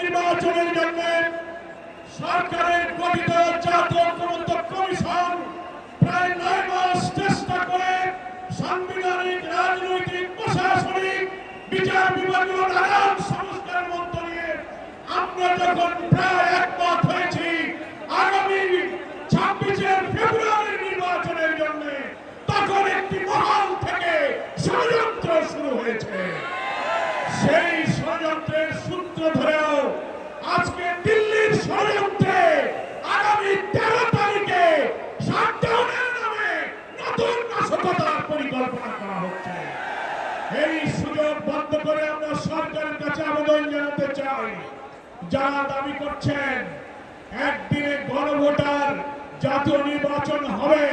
নির্বাচনের জন্য সরকারের গঠিত জাতীয় ঐক্যমত্য কমিশন প্রায় 9 মাস চেষ্টা করে সাংবিধানিক, রাজনৈতিক, প্রশাসনিক, বিচার বিভাগীয় নানান সংস্কারের মধ্য দিয়ে আমরা যখন প্রায় একমত হয়েছি আগামী 26 ফেব্রুয়ারি নির্বাচনের জন্য, তখন একটি মহল থেকে ষড়যন্ত্র শুরু হয়েছে। সেই ষড়যন্ত্রের সূত্র ধরেও আজকে দিল্লির ষড়যন্ত্রে আগামী 13 তারিখে শাটডাউনের নামে নতুন নাশকতার পরিকল্পনা করা হচ্ছে। এই সুযোগ বন্ধ করে আমরা সরকারের কাছে আবেদন জানাতে চাই, যারা দাবি করছেন একদিনে গণভোটার জাতীয় নির্বাচন হবে,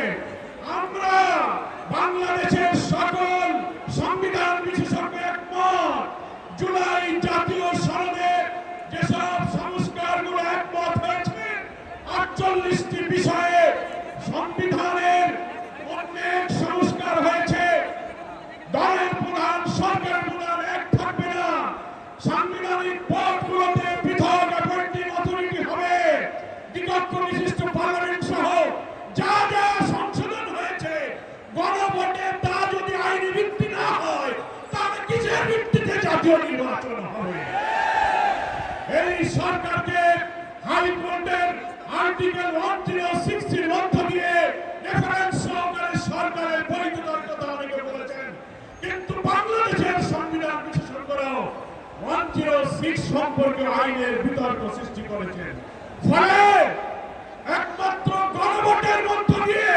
আমরা বাংলাদেশের সকল সংবিধান বিশেষজ্ঞ একমত। জুলাই জাতীয় সনদে যেসব সংস্কারগুলো একমত হয়েছে, 48টি বিষয়ে সংবিধানের অনেক সংস্কার হয়েছে। দলের প্রধান, সরকারের প্রধান এক থাকবে না। সাংবিধানিক পদগুলোতে পৃথক অ্যাপয়েন্টিং অথরিটি হবে। দ্বিকক্ষ বিশিষ্ট পার্লামেন্ট সহ যা যা সংশোধন হয়েছে গণভোটে, তা যদি আইনি ভিত্তি না হয় তাহলে কিসের ভিত্তিতে জাতীয় নির্বাচন হবে? এই সরকারকে হাইকোর্টের আর্টিকেল 106 এর মধ্য দিয়ে রেফারেন্স সহকারে সরকারের বৈধতার কথা অনেকে বলেছেন, কিন্তু বাংলাদেশের সংবিধান বিশেষজ্ঞরাও 106 সম্পর্কে আইনের বিতর্ক সৃষ্টি করেছেন। ফলে একমাত্র গণভোটের মধ্য দিয়ে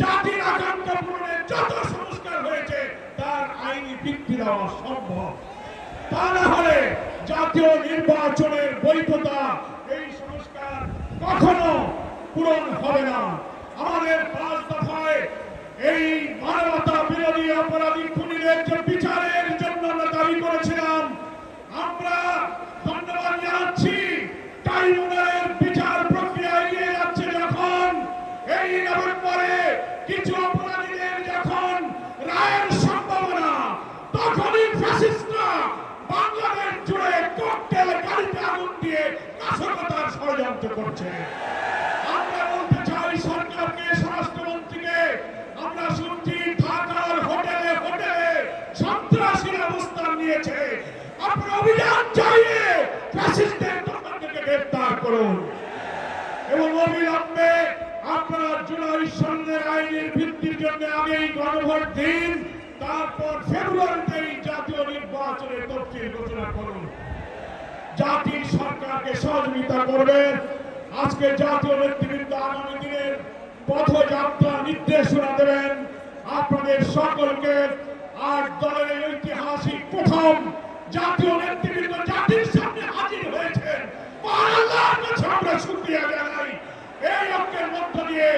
জাতির আকাঙ্ক্ষা পূরণের যত সংস্কার হয়েছে তার আইনি ভিত্তি দেওয়া সম্ভব। তা না হলে জাতীয় নির্বাচনের বৈধতা, এই সংস্কার কখনো পূরণ হবে না। আমাদের 5 দফায় এই মানবতা বিরোধী অপরাধী খুনিদের যে বিচারের জন্য আমরা দাবি করেছিলাম, আমরা ধন্যবাদ জানাচ্ছি। ট্রাইব্যুনালের বিচার প্রক্রিয়া এগিয়ে যাচ্ছে। যখন এই নভেম্বরে কিছু অপরাধীদের যখন রায়ের সম্ভাবনা, তখনই ফ্যাসিস্টরা বাংলাদেশ জুড়ে ককটেল গাড়িতে আগুন দিয়ে নাশকতার ষড়যন্ত্র করছে। আমরা বলতে চাই সরকারকে, স্বরাষ্ট্রমন্ত্রীকে, আমরা শুনছি ঢাকার হোটেলে হোটেলে সন্ত্রাসীর অবস্থান নিয়েছে। আপনারা অভিযান চালিয়ে ফ্যাসিস্টদের দলকে গ্রেফতার করুন এবং অবিলম্বে আপনারা জুলাই সনদের আইনের ভিত্তির জন্য আগেই গণভোট দিন, তারপর ফেব্রুয়ারিতে জাতীয় নির্বাচনের তফসিল ঘোষণা করুন। জাতির সরকারকে সহযোগিতা করবেন। আজকে জাতীয় নেতৃবৃন্দ আগামী দিনের পথযাত্রা নির্দেশনা দেবেন আপনাদের সকলকে। 8 দলের ঐতিহাসিক প্রথম জাতীয় নেতৃবৃন্দ জাতির সামনে হাজির হয়েছেন। আল্লাহর কাছে আমরা শুকরিয়া জানাই। এই ঐক্যের মধ্য দিয়ে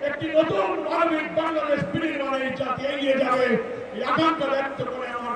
একটি নতুন মানবিক বাংলাদেশ বিনির্মাণে জাতি এগিয়ে যাবে, এই আকাঙ্ক্ষা ব্যক্ত করে আমার